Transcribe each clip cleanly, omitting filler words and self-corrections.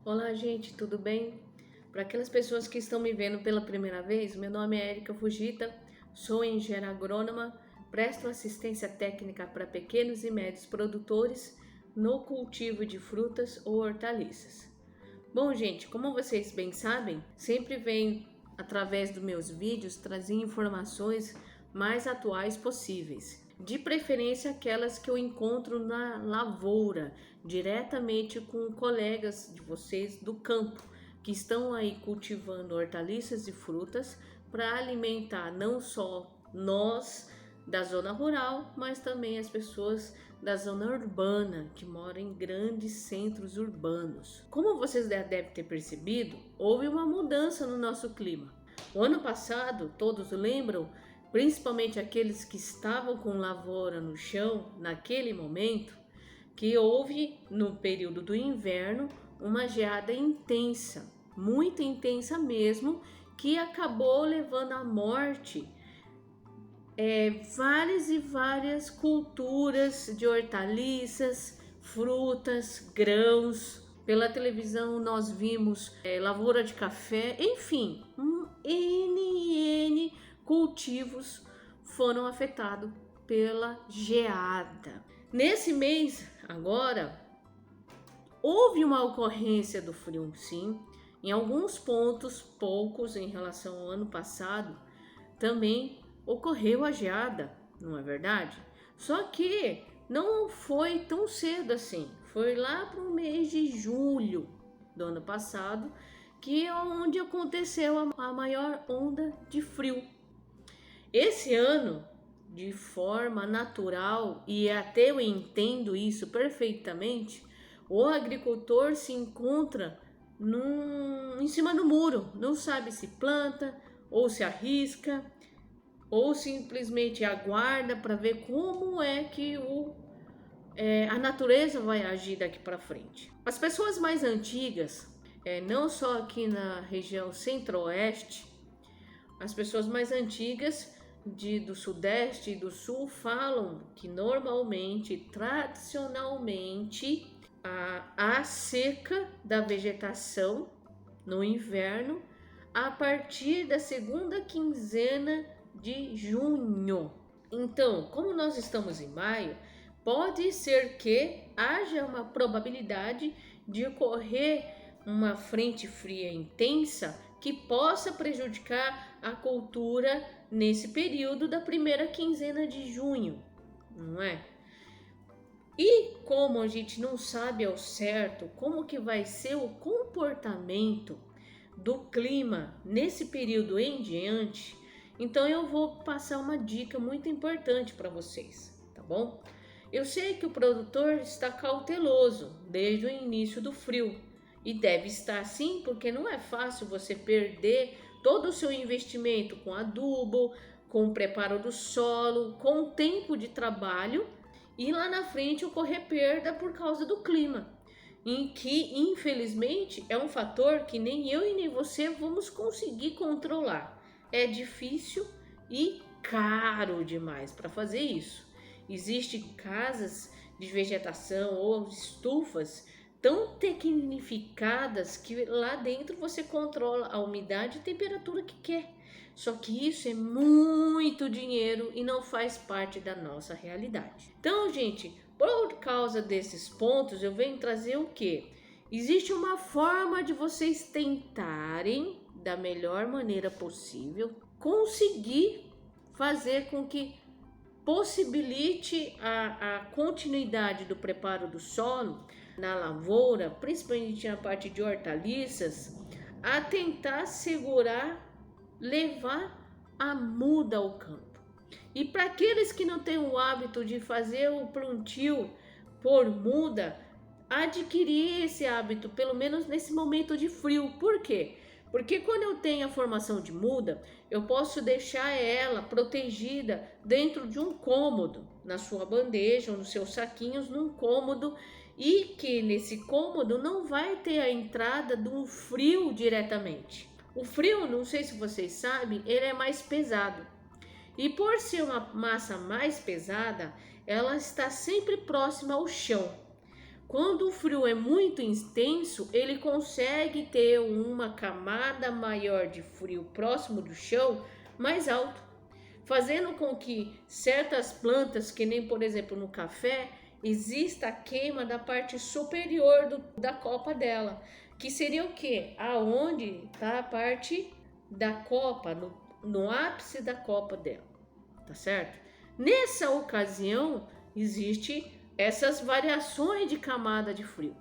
Olá, gente, tudo bem? Para aquelas pessoas que estão me vendo pela primeira vez, meu nome é Erika Fujita, sou engenheira agrônoma, presto assistência técnica para pequenos e médios produtores no cultivo de frutas ou hortaliças. Bom, gente, como vocês bem sabem, sempre venho através dos meus vídeos trazer informações mais atuais possíveis. De preferência aquelas que eu encontro na lavoura, diretamente com colegas de vocês do campo, que estão aí cultivando hortaliças e frutas para alimentar não só nós da zona rural, mas também as pessoas da zona urbana que moram em grandes centros urbanos. Como vocês devem ter percebido, houve uma mudança no nosso clima. O ano passado, todos lembram, principalmente aqueles que estavam com lavoura no chão naquele momento, que houve no período do inverno uma geada intensa, muito intensa mesmo, que acabou levando à morte várias e várias culturas de hortaliças, frutas, grãos. Pela televisão nós vimos lavoura de café, enfim, N cultivos foram afetados pela geada. Nesse mês, agora, houve uma ocorrência do frio, sim, em alguns pontos, poucos em relação ao ano passado, também ocorreu a geada, não é verdade? Só que não foi tão cedo assim, foi lá para o mês de julho do ano passado, que é onde aconteceu a maior onda de frio. Esse ano, de forma natural, e até eu entendo isso perfeitamente, o agricultor se encontra em cima do muro, não sabe se planta ou se arrisca, ou simplesmente aguarda para ver como é que a natureza vai agir daqui para frente. As pessoas mais antigas, não só aqui na região centro-oeste, as pessoas mais antigas do sudeste e do sul falam que normalmente, tradicionalmente, a seca da vegetação no inverno a partir da segunda quinzena de junho. Então, como nós estamos em maio, pode ser que haja uma probabilidade de ocorrer uma frente fria intensa que possa prejudicar a cultura nesse período da primeira quinzena de junho, não é? E como a gente não sabe ao certo como que vai ser o comportamento do clima nesse período em diante, então eu vou passar uma dica muito importante para vocês, tá bom? Eu sei que o produtor está cauteloso desde o início do frio e deve estar assim porque não é fácil você perder todo o seu investimento com adubo, com o preparo do solo, com o tempo de trabalho e lá na frente ocorrer perda por causa do clima, em que infelizmente é um fator que nem eu e nem você vamos conseguir controlar. É difícil e caro demais para fazer isso. Existem casas de vegetação ou estufas tão tecnificadas que lá dentro você controla a umidade e temperatura que quer. Só que isso é muito dinheiro e não faz parte da nossa realidade. Então, gente, por causa desses pontos, eu venho trazer o que? Existe uma forma de vocês tentarem, da melhor maneira possível, conseguir fazer com que possibilite a continuidade do preparo do solo na lavoura, principalmente na parte de hortaliças, a tentar segurar, levar a muda ao campo. E para aqueles que não têm o hábito de fazer o plantio por muda, adquirir esse hábito, pelo menos nesse momento de frio. Por quê? Porque quando eu tenho a formação de muda, eu posso deixar ela protegida dentro de um cômodo, na sua bandeja ou nos seus saquinhos, num cômodo, e que nesse cômodo não vai ter a entrada do frio diretamente. O frio, não sei se vocês sabem, ele é mais pesado. E por ser uma massa mais pesada, ela está sempre próxima ao chão. Quando o frio é muito intenso, ele consegue ter uma camada maior de frio próximo do chão, mais alto, fazendo com que certas plantas, que nem por exemplo no café, exista a queima da parte superior da copa dela, que seria o que? Aonde está a parte da copa, no ápice da copa dela, tá certo? Nessa ocasião, existe essas variações de camada de frio.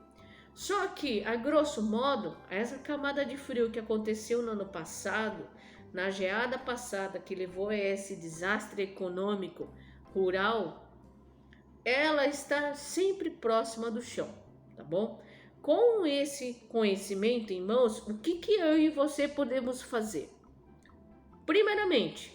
Só que, a grosso modo, essa camada de frio que aconteceu no ano passado, na geada passada que levou a esse desastre econômico rural, ela está sempre próxima do chão, tá bom? Com esse conhecimento em mãos, o que eu e você podemos fazer? Primeiramente,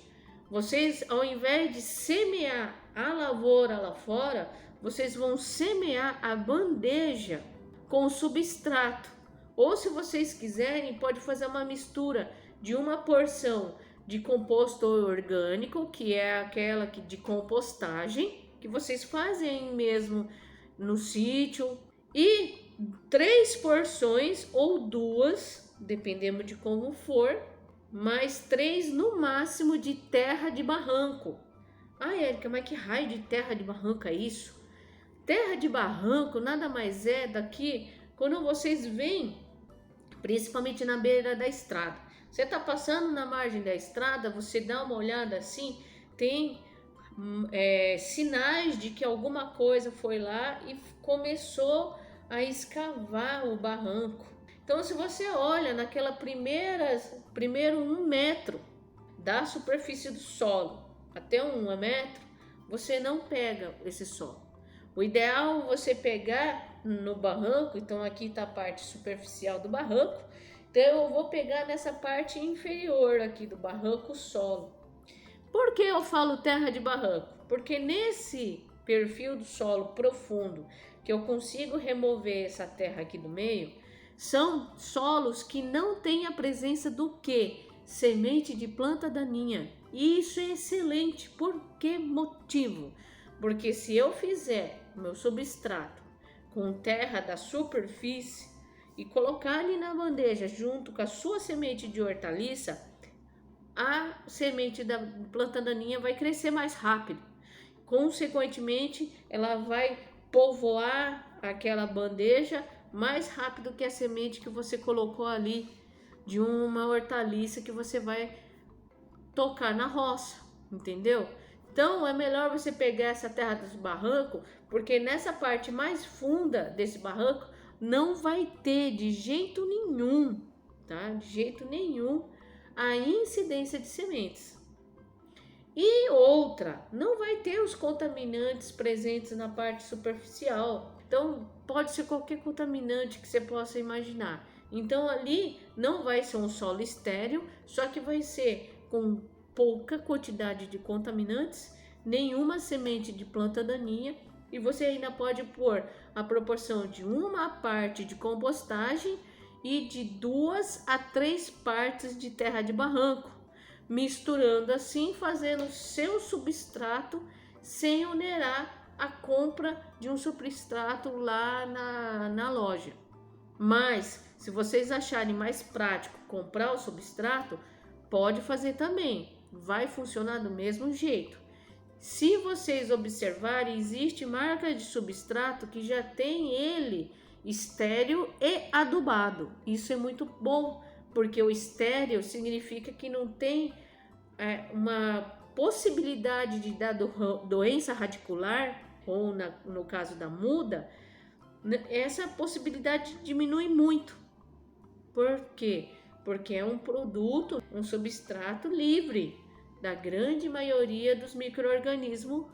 vocês, ao invés de semear a lavoura lá fora, vocês vão semear a bandeja com substrato. Ou, se vocês quiserem, pode fazer uma mistura de uma porção de composto orgânico, que é aquela de compostagem, que vocês fazem mesmo no sítio, e 3 porções ou 2, dependendo de como for, mais 3 no máximo de terra de barranco. Ah, Érica, mas que raio de terra de barranco é isso? Terra de barranco nada mais é daqui quando vocês vêm, principalmente na beira da estrada. Você está passando na margem da estrada, você dá uma olhada assim, tem sinais de que alguma coisa foi lá e começou a escavar o barranco. Então, se você olha naquela primeiro 1 metro da superfície do solo até 1 metro, você não pega esse solo. O ideal é você pegar no barranco. Então aqui está a parte superficial do barranco, então eu vou pegar nessa parte inferior aqui do barranco o solo. Por que eu falo terra de barranco? Porque nesse perfil do solo profundo, que eu consigo remover essa terra aqui do meio, são solos que não têm a presença do que? Semente de planta daninha. E isso é excelente. Por que motivo? Porque se eu fizer meu substrato com terra da superfície e colocar ali na bandeja junto com a sua semente de hortaliça, a semente da planta daninha vai crescer mais rápido. Consequentemente, ela vai povoar aquela bandeja mais rápido que a semente que você colocou ali de uma hortaliça que você vai tocar na roça, entendeu? Então é melhor você pegar essa terra dos barrancos, porque nessa parte mais funda desse barranco não vai ter de jeito nenhum, tá? De jeito nenhum a incidência de sementes. E outra, não vai ter os contaminantes presentes na parte superficial. Então pode ser qualquer contaminante que você possa imaginar. Então ali não vai ser um solo estéril, só que vai ser com pouca quantidade de contaminantes, nenhuma semente de planta daninha, e você ainda pode pôr a proporção de 1 parte de compostagem e de 2 a 3 partes de terra de barranco, misturando assim, fazendo seu substrato sem onerar a compra de um substrato lá na loja. Mas se vocês acharem mais prático comprar o substrato, pode fazer também, vai funcionar do mesmo jeito. Se vocês observarem, existe marca de substrato que já tem ele estéril e adubado. Isso é muito bom, porque o estéril significa que não tem uma possibilidade de dar doença radicular, ou no caso da muda, essa possibilidade diminui muito. Por quê? Porque é um produto, um substrato livre da grande maioria dos micro-organismos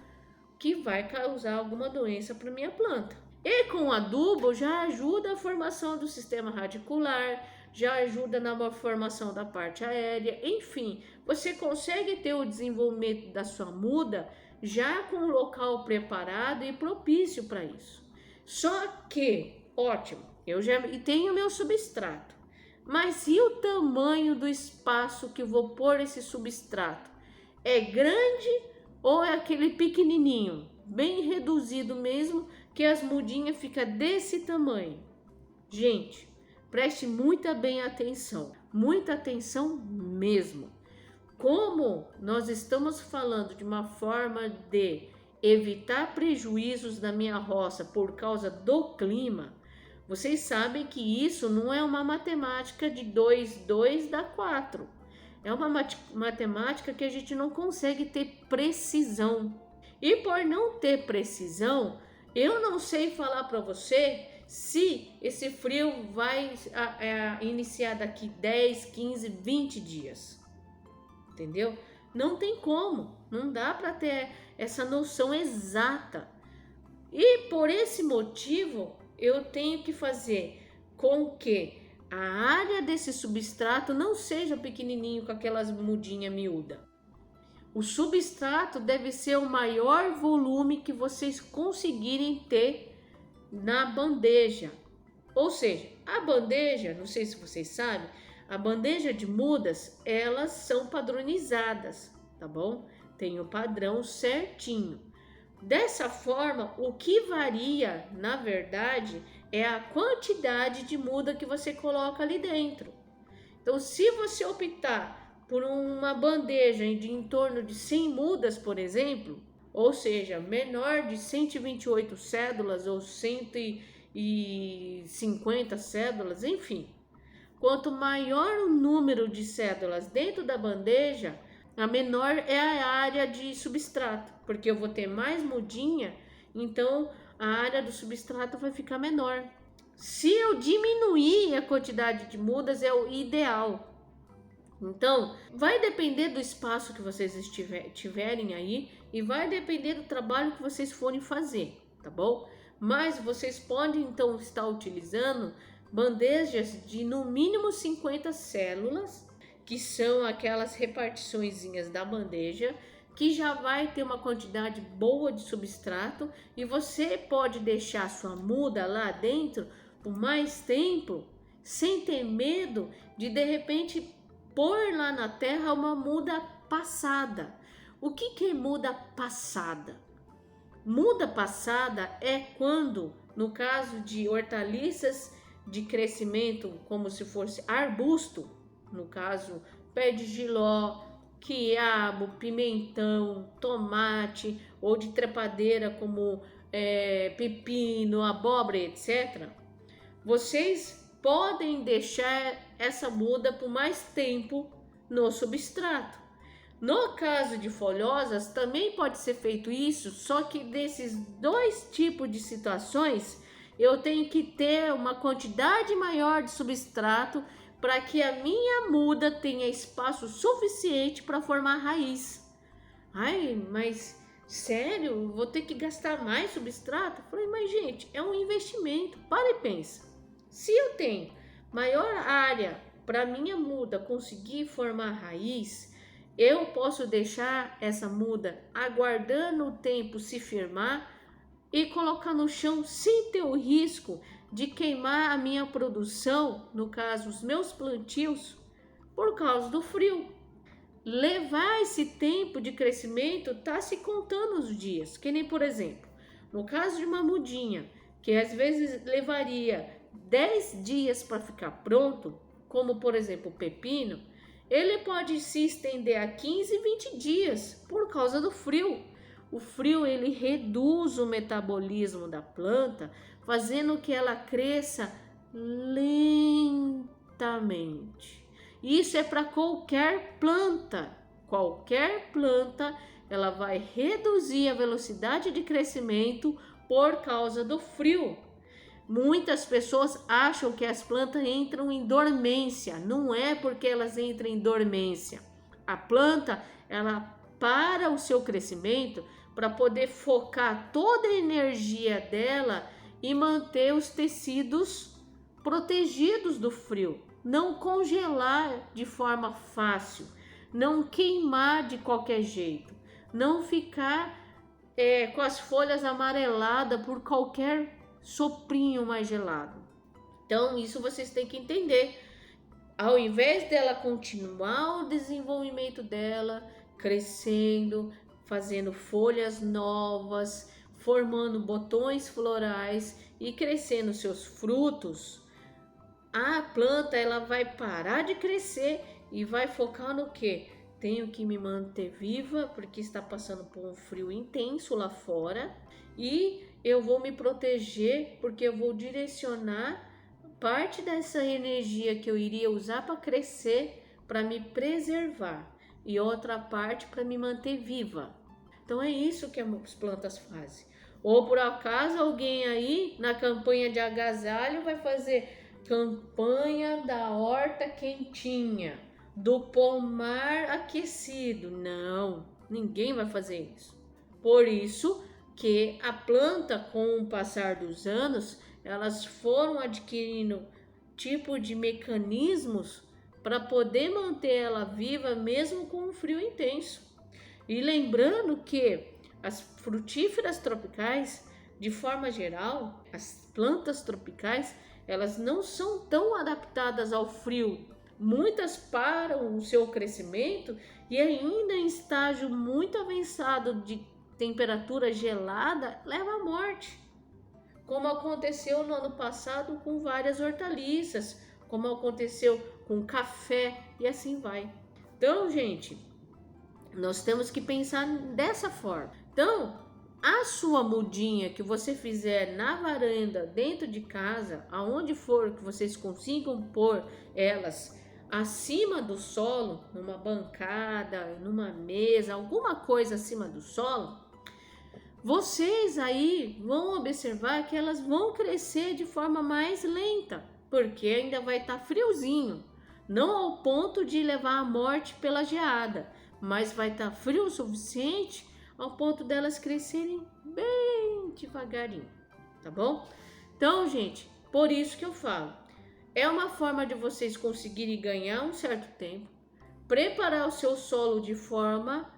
que vai causar alguma doença para minha planta. E com adubo já ajuda a formação do sistema radicular, já ajuda na formação da parte aérea, enfim, você consegue ter o desenvolvimento da sua muda já com o local preparado e propício para isso. Só que, ótimo, eu já tenho meu substrato, mas e o tamanho do espaço que eu vou pôr esse substrato? É grande ou é aquele pequenininho, bem reduzido mesmo, que as mudinhas ficam desse tamanho. Gente, preste muita atenção mesmo. Como nós estamos falando de uma forma de evitar prejuízos na minha roça por causa do clima, vocês sabem que isso não é uma matemática de 2, 2 dá 4. É uma matemática que a gente não consegue ter precisão. E por não ter precisão, eu não sei falar para você se esse frio vai iniciar daqui 10, 15, 20 dias. Entendeu? Não tem como, não dá para ter essa noção exata. E por esse motivo, eu tenho que fazer com que a área desse substrato não seja pequenininho com aquelas mudinhas miúdas. O substrato deve ser o maior volume que vocês conseguirem ter na bandeja. Ou seja, a bandeja, não sei se vocês sabem, a bandeja de mudas, elas são padronizadas, tá bom? Tem o padrão certinho. Dessa forma, o que varia, na verdade, é a quantidade de muda que você coloca ali dentro. Então, se você optar por uma bandeja de em torno de 100 mudas, por exemplo, ou seja, menor de 128 cédulas ou 150 cédulas, enfim. Quanto maior o número de cédulas dentro da bandeja, a menor é a área de substrato, porque eu vou ter mais mudinha, então a área do substrato vai ficar menor. Se eu diminuir a quantidade de mudas, é o ideal. Então, vai depender do espaço que vocês tiverem aí e vai depender do trabalho que vocês forem fazer, tá bom? Mas vocês podem então estar utilizando bandejas de no mínimo 50 células, que são aquelas repartiçõezinhas da bandeja, que já vai ter uma quantidade boa de substrato e você pode deixar sua muda lá dentro por mais tempo, sem ter medo de repente pôr lá na terra uma muda passada. O que é muda passada? Muda passada é quando, no caso de hortaliças de crescimento, como se fosse arbusto, no caso pé de jiló, quiabo, pimentão, tomate, ou de trepadeira como pepino, abóbora, etc. Vocês podem deixar essa muda por mais tempo no substrato. No caso de folhosas, também pode ser feito isso, só que desses dois tipos de situações, eu tenho que ter uma quantidade maior de substrato para que a minha muda tenha espaço suficiente para formar raiz. Ai, mas sério? Vou ter que gastar mais substrato? Falei, mas gente, é um investimento. Para e pensa. Se eu tenho maior área para minha muda conseguir formar raiz, eu posso deixar essa muda aguardando o tempo se firmar e colocar no chão sem ter o risco de queimar a minha produção, no caso os meus plantios, por causa do frio. Levar esse tempo de crescimento tá se contando os dias, que nem por exemplo, no caso de uma mudinha, que às vezes levaria 10 dias para ficar pronto, como por exemplo o pepino, ele pode se estender a 15, 20 dias por causa do frio. O frio ele reduz o metabolismo da planta, fazendo que ela cresça lentamente. Isso é para qualquer planta. Qualquer planta, ela vai reduzir a velocidade de crescimento por causa do frio. Muitas pessoas acham que as plantas entram em dormência. Não é porque elas entram em dormência. A planta, ela para o seu crescimento para poder focar toda a energia dela e manter os tecidos protegidos do frio. Não congelar de forma fácil. Não queimar de qualquer jeito. Não ficar com as folhas amareladas por qualquer soprinho mais gelado. Então, isso vocês têm que entender. Ao invés dela continuar o desenvolvimento dela, crescendo, fazendo folhas novas, formando botões florais e crescendo seus frutos, a planta ela vai parar de crescer e vai focar no quê? Tenho que me manter viva porque está passando por um frio intenso lá fora e eu vou me proteger porque eu vou direcionar parte dessa energia que eu iria usar para crescer para me preservar e outra parte para me manter viva. Então é isso que as plantas fazem. Ou por acaso alguém aí na campanha de agasalho vai fazer campanha da horta quentinha, do pomar aquecido. Não, ninguém vai fazer isso. Por isso que a planta, com o passar dos anos, elas foram adquirindo tipo de mecanismos para poder manter ela viva mesmo com um frio intenso. E lembrando que as frutíferas tropicais, de forma geral, as plantas tropicais, elas não são tão adaptadas ao frio. Muitas param o seu crescimento e ainda em estágio muito avançado de temperatura gelada, leva à morte. Como aconteceu no ano passado com várias hortaliças, como aconteceu com café e assim vai. Então, gente, nós temos que pensar dessa forma. Então, a sua mudinha que você fizer na varanda, dentro de casa, aonde for que vocês consigam pôr elas acima do solo, numa bancada, numa mesa, alguma coisa acima do solo, vocês aí vão observar que elas vão crescer de forma mais lenta, porque ainda vai estar friozinho, não ao ponto de levar à morte pela geada, mas vai estar frio o suficiente ao ponto delas crescerem bem devagarinho, tá bom? Então, gente, por isso que eu falo, é uma forma de vocês conseguirem ganhar um certo tempo, preparar o seu solo de forma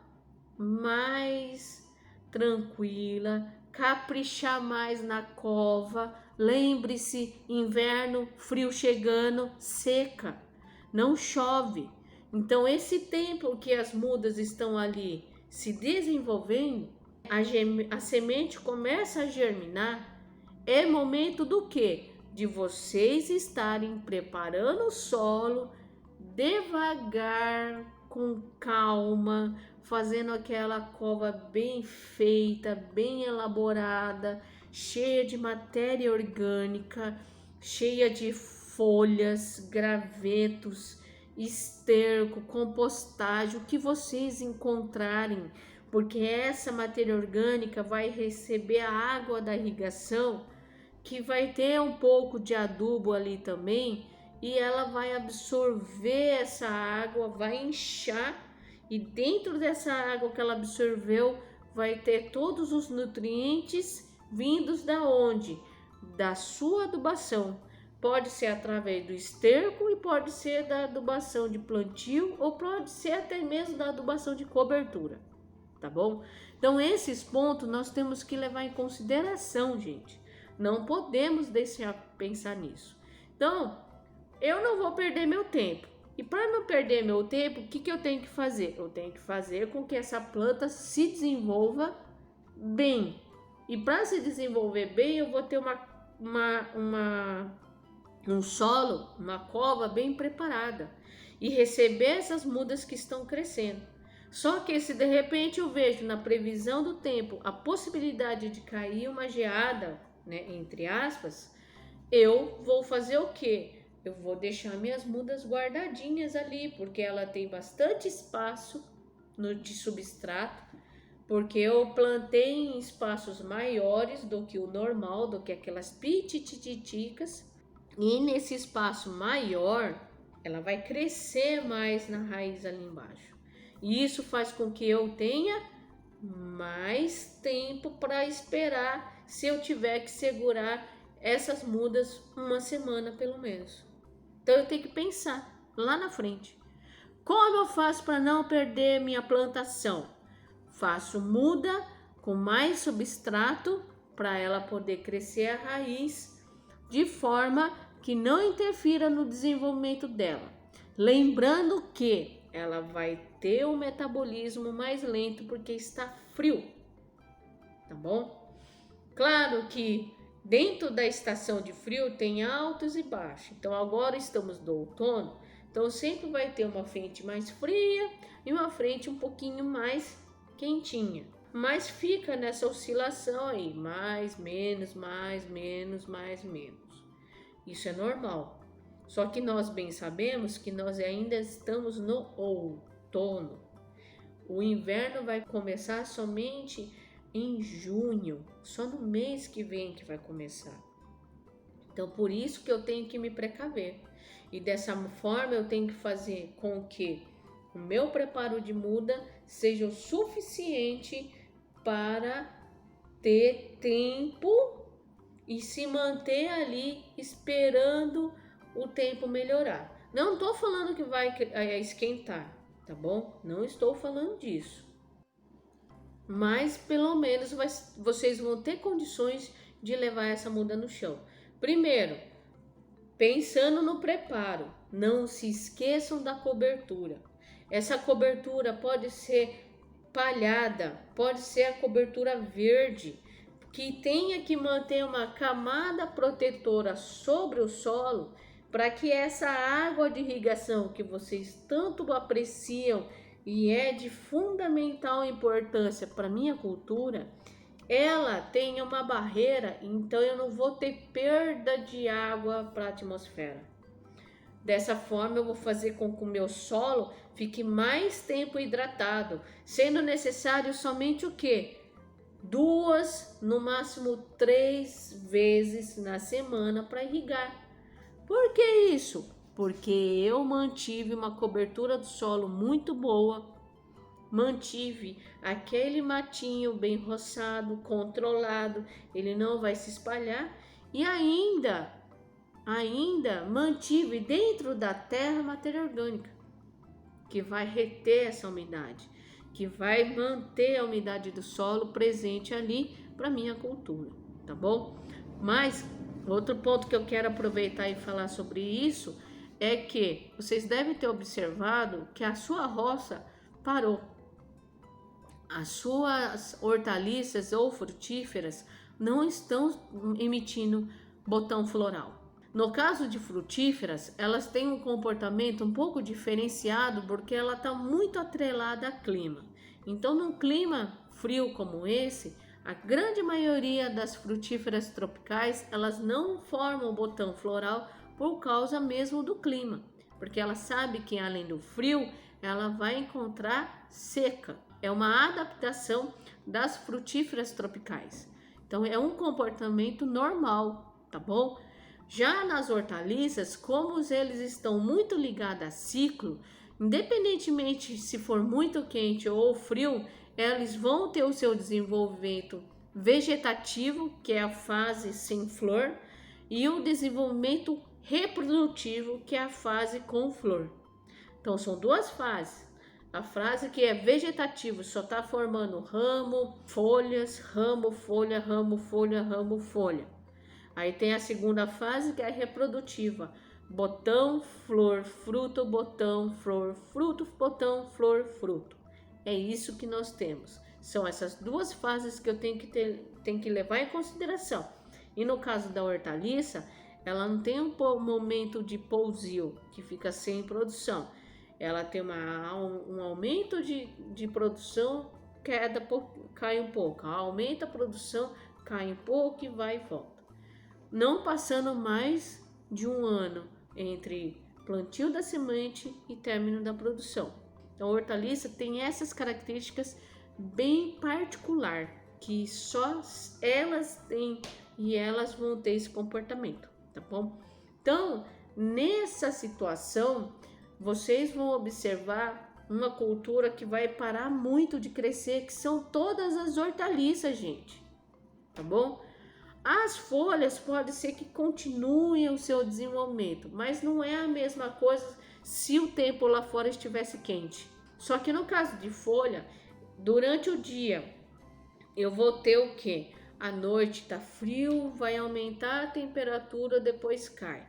mais tranquila, caprichar mais na cova. Lembre-se, inverno, frio chegando, seca, não chove. Então esse tempo que as mudas estão ali se desenvolvendo, a semente começa a germinar, é momento do quê? De vocês estarem preparando o solo devagar, com calma, fazendo aquela cova bem feita, bem elaborada, cheia de matéria orgânica, cheia de folhas, gravetos, esterco, compostagem, o que vocês encontrarem, porque essa matéria orgânica vai receber a água da irrigação, que vai ter um pouco de adubo ali também, e ela vai absorver essa água, vai inchar, e dentro dessa água que ela absorveu vai ter todos os nutrientes vindos da onde? Da sua adubação. Pode ser através do esterco e pode ser da adubação de plantio ou pode ser até mesmo da adubação de cobertura, tá bom? Então esses pontos nós temos que levar em consideração, gente. Não podemos deixar pensar nisso. Então, eu não vou perder meu tempo. E para não perder meu tempo, o que eu tenho que fazer? Eu tenho que fazer com que essa planta se desenvolva bem. E para se desenvolver bem, eu vou ter um solo, uma cova bem preparada e receber essas mudas que estão crescendo. Só que se de repente eu vejo na previsão do tempo a possibilidade de cair uma geada, né, entre aspas, eu vou fazer o quê? Eu vou deixar minhas mudas guardadinhas ali, porque ela tem bastante espaço de substrato, porque eu plantei em espaços maiores do que o normal, do que aquelas pitititicas, e nesse espaço maior, ela vai crescer mais na raiz ali embaixo. E isso faz com que eu tenha mais tempo para esperar, se eu tiver que segurar essas mudas uma semana pelo menos. Então eu tenho que pensar lá na frente. Como eu faço para não perder minha plantação? Faço muda com mais substrato para ela poder crescer a raiz de forma que não interfira no desenvolvimento dela. Lembrando que ela vai ter um metabolismo mais lento porque está frio, tá bom? Claro que dentro da estação de frio tem altos e baixos. Então agora estamos no outono, então sempre vai ter uma frente mais fria e uma frente um pouquinho mais quentinha. Mas fica nessa oscilação aí, mais, menos, mais, menos, mais, menos. Isso é normal. Só que nós bem sabemos que nós ainda estamos no outono. O inverno vai começar somente em junho, só no mês que vem que vai começar. Então, por isso que eu tenho que me precaver. E dessa forma eu tenho que fazer com que o meu preparo de muda seja o suficiente para ter tempo e se manter ali esperando o tempo melhorar. Não estou falando que vai esquentar, tá bom? Não estou falando disso. Mas pelo menos vocês vão ter condições de levar essa muda no chão. Primeiro, pensando no preparo, não se esqueçam da cobertura. Essa cobertura pode ser palhada, pode ser a cobertura verde, que tenha que manter uma camada protetora sobre o solo para que essa água de irrigação que vocês tanto apreciam e é de fundamental importância para minha cultura, ela tenha uma barreira, então eu não vou ter perda de água para a atmosfera. Dessa forma eu vou fazer com que o meu solo fique mais tempo hidratado, sendo necessário somente o quê? 2, no máximo 3 vezes na semana para irrigar. Por que isso? Porque eu mantive uma cobertura do solo muito boa, mantive aquele matinho bem roçado, controlado, ele não vai se espalhar e ainda mantive dentro da terra matéria orgânica, que vai reter essa umidade, que vai manter a umidade do solo presente ali para minha cultura, tá bom? Mas outro ponto que eu quero aproveitar e falar sobre isso é que vocês devem ter observado que a sua roça parou. As suas hortaliças ou frutíferas não estão emitindo botão floral. No caso de frutíferas, elas têm um comportamento um pouco diferenciado porque ela está muito atrelada a clima. Então, num clima frio como esse, a grande maioria das frutíferas tropicais, elas não formam botão floral por causa mesmo do clima, porque ela sabe que além do frio, ela vai encontrar seca. É uma adaptação das frutíferas tropicais. Então, é um comportamento normal, tá bom? Já nas hortaliças, como eles estão muito ligados a ciclo, independentemente se for muito quente ou frio, eles vão ter o seu desenvolvimento vegetativo, que é a fase sem flor, e o desenvolvimento reprodutivo, que é a fase com flor. Então, são duas fases. A fase que é vegetativo só está formando ramo, folhas, ramo, folha, ramo, folha, ramo, folha. Aí tem a segunda fase que é reprodutiva. Botão, flor, fruto, botão, flor, fruto, botão, flor, fruto. É isso que nós temos. São essas duas fases que eu tenho que levar em consideração. E no caso da hortaliça, ela não tem um momento de pousio, que fica sem produção. Ela tem um aumento de produção, cai um pouco. Aumenta a produção, cai um pouco e vai e volta. Não passando mais de um ano entre plantio da semente e término da produção. Então, a hortaliça tem essas características bem particular, que só elas têm e elas vão ter esse comportamento, tá bom? Então, nessa situação, vocês vão observar uma cultura que vai parar muito de crescer, que são todas as hortaliças, gente, tá bom? As folhas pode ser que continuem o seu desenvolvimento, mas não é a mesma coisa se o tempo lá fora estivesse quente. Só que no caso de folha, durante o dia eu vou ter o que? À noite tá frio, vai aumentar a temperatura, depois cai.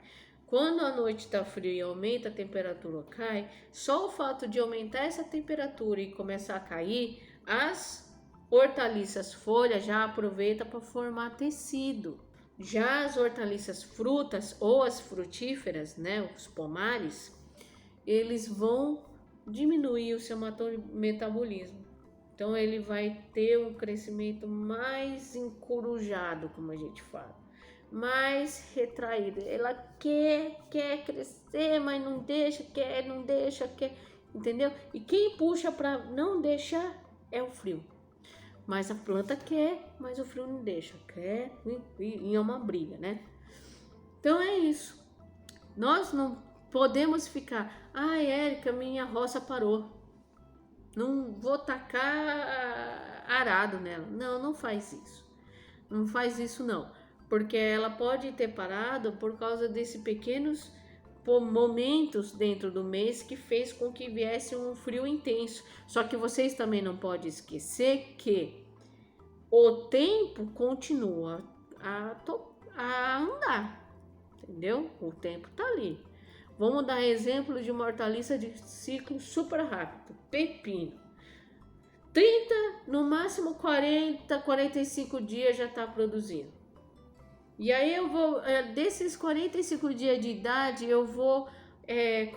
Quando a noite tá frio e aumenta a temperatura, cai. Só o fato de aumentar essa temperatura e começar a cair, as Hortaliças folha já aproveita para formar tecido. Já as hortaliças frutas ou as frutíferas, né, os pomares, eles vão diminuir o seu metabolismo. Então ele vai ter um crescimento mais encorujado, como a gente fala, mais retraído. Ela quer crescer, mas não deixa, quer, entendeu? E quem puxa para não deixar é o frio. Mas a planta quer, mas o frio não deixa, quer, e é uma briga, né? Então é isso. Nós não podemos ficar, Érica, minha roça parou. Não vou tacar arado nela. Não, não faz isso. Não faz isso não. Porque ela pode ter parado por causa desses pequenos momentos dentro do mês que fez com que viesse um frio intenso. Só que vocês também não podem esquecer que o tempo continua a andar, entendeu? O tempo tá ali. Vamos dar exemplo de uma hortaliça de ciclo super rápido, pepino. 30, no máximo 40, 45 dias já tá produzindo. E aí eu vou, desses 45 dias de idade, eu vou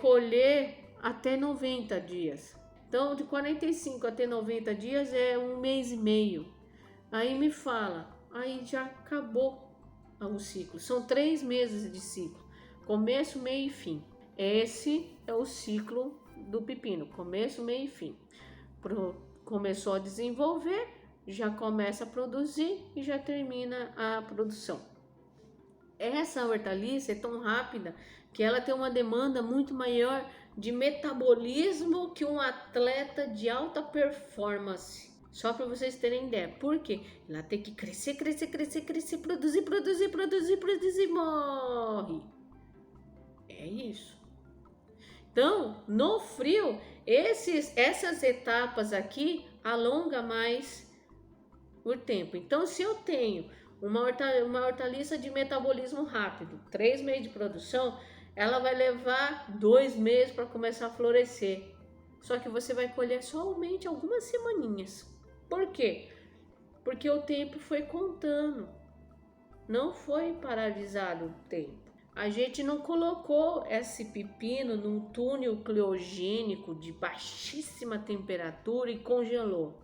colher até 90 dias. Então, de 45 até 90 dias é um mês e meio. Aí me fala, aí já acabou o ciclo. São 3 meses de ciclo, começo, meio e fim. Esse é o ciclo do pepino, começo, meio e fim. Começou a desenvolver, já começa a produzir e já termina a produção. Essa hortaliça é tão rápida que ela tem uma demanda muito maior de metabolismo que um atleta de alta performance. Só para vocês terem ideia. Por quê? Ela tem que crescer, produzir, morre. É isso. Então, no frio, essas etapas aqui alongam mais o tempo. Então, se eu tenho uma hortaliça de metabolismo rápido, 3 meses de produção, ela vai levar 2 meses para começar a florescer. Só que você vai colher somente algumas semaninhas. Por quê? Porque o tempo foi contando, não foi paralisado o tempo. A gente não colocou esse pepino num túnel criogênico de baixíssima temperatura e congelou.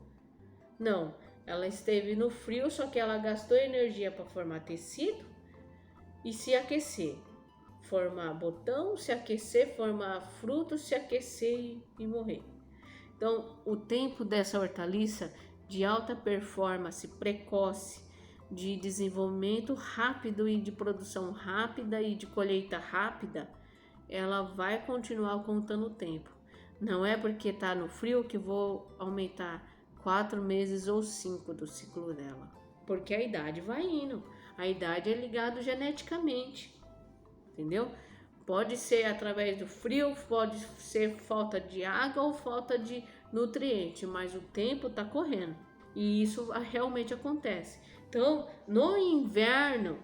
Não, ela esteve no frio, só que ela gastou energia para formar tecido e se aquecer. Formar botão, se aquecer, formar fruto, se aquecer e morrer. Então, o tempo dessa hortaliça de alta performance, precoce, de desenvolvimento rápido e de produção rápida e de colheita rápida, ela vai continuar contando o tempo. Não é porque está no frio que vou aumentar 4 meses ou 5 do ciclo dela, porque a idade vai indo. A idade é ligada geneticamente, entendeu? Pode ser através do frio, pode ser falta de água ou falta de nutriente, mas o tempo está correndo e isso realmente acontece. Então, no inverno,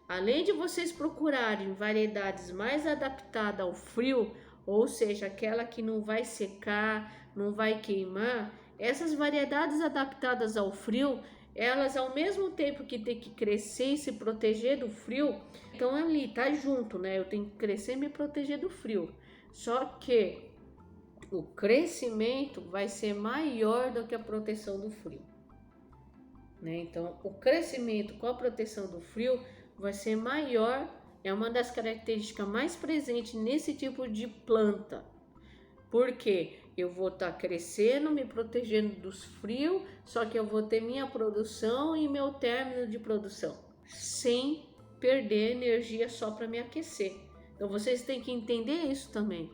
além de vocês procurarem variedades mais adaptadas ao frio, ou seja, aquela que não vai secar, não vai queimar, essas variedades adaptadas ao frio, elas ao mesmo tempo que tem que crescer e se proteger do frio, então ali tá junto, né? Eu tenho que crescer e me proteger do frio. Só que o crescimento vai ser maior do que a proteção do frio, né? Então, o crescimento com a proteção do frio vai ser maior, é uma das características mais presentes nesse tipo de planta. Porque eu vou estar crescendo, me protegendo dos frios, só que eu vou ter minha produção e meu término de produção, sem perder energia só para me aquecer. Então, vocês têm que entender isso também.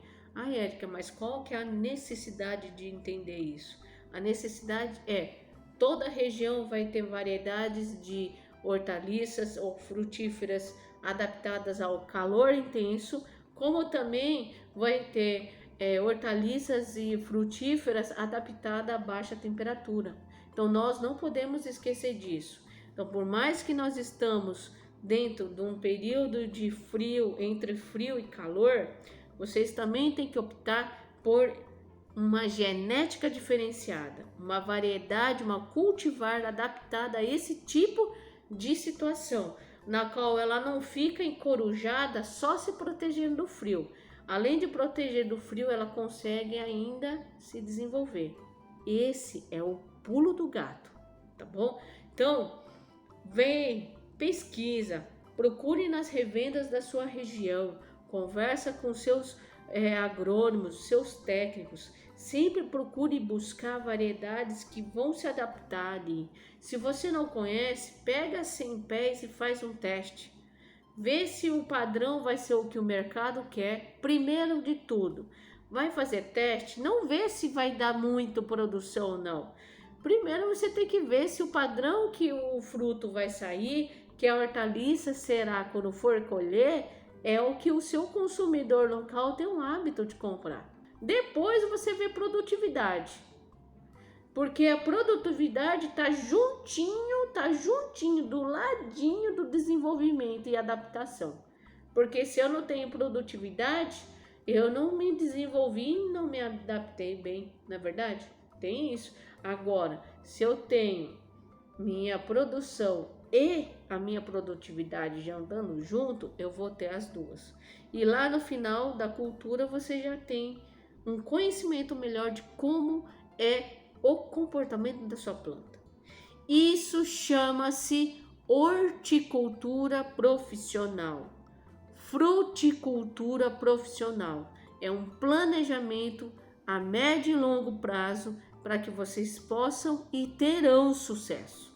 Érica, mas qual que é a necessidade de entender isso? A necessidade é, toda região vai ter variedades de hortaliças ou frutíferas adaptadas ao calor intenso, como também vai ter hortaliças e frutíferas adaptadas a baixa temperatura. Então nós não podemos esquecer disso. Então, por mais que nós estamos dentro de um período de frio, entre frio e calor, vocês também têm que optar por uma genética diferenciada, uma variedade, uma cultivar adaptada a esse tipo de situação, na qual ela não fica encorujada só se protegendo do frio. Além de proteger do frio, ela consegue ainda se desenvolver. Esse é o pulo do gato, tá bom? Então, vem, pesquisa, procure nas revendas da sua região, conversa com seus agrônomos, seus técnicos. Sempre procure buscar variedades que vão se adaptar ali. Se você não conhece, pega 100 pés e faz um teste. Vê se o padrão vai ser o que o mercado quer. Primeiro de tudo, vai fazer teste, não vê se vai dar muito produção ou não. Primeiro você tem que ver se o padrão que o fruto vai sair, que a hortaliça será quando for colher, é o que o seu consumidor local tem um hábito de comprar. Depois você vê produtividade, porque a produtividade está juntinho, do ladinho do desenvolvimento e adaptação. Porque se eu não tenho produtividade, eu não me desenvolvi e não me adaptei bem, na verdade? Tem isso. Agora, se eu tenho minha produção e a minha produtividade já andando junto, eu vou ter as duas. E lá no final da cultura você já tem um conhecimento melhor de como é o comportamento da sua planta. Isso chama-se horticultura profissional. Fruticultura profissional é um planejamento a médio e longo prazo para que vocês possam e terão sucesso.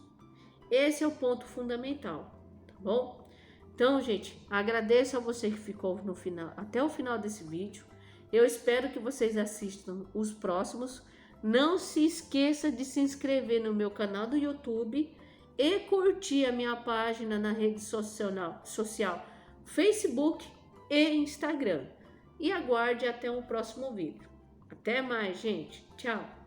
Esse é o ponto fundamental, tá bom? Então, gente, agradeço a você que ficou no final, até o final desse vídeo. Eu espero que vocês assistam os próximos. Não se esqueça de se inscrever no meu canal do YouTube e curtir a minha página na rede social Facebook e Instagram. E aguarde até o próximo vídeo. Até mais, gente. Tchau.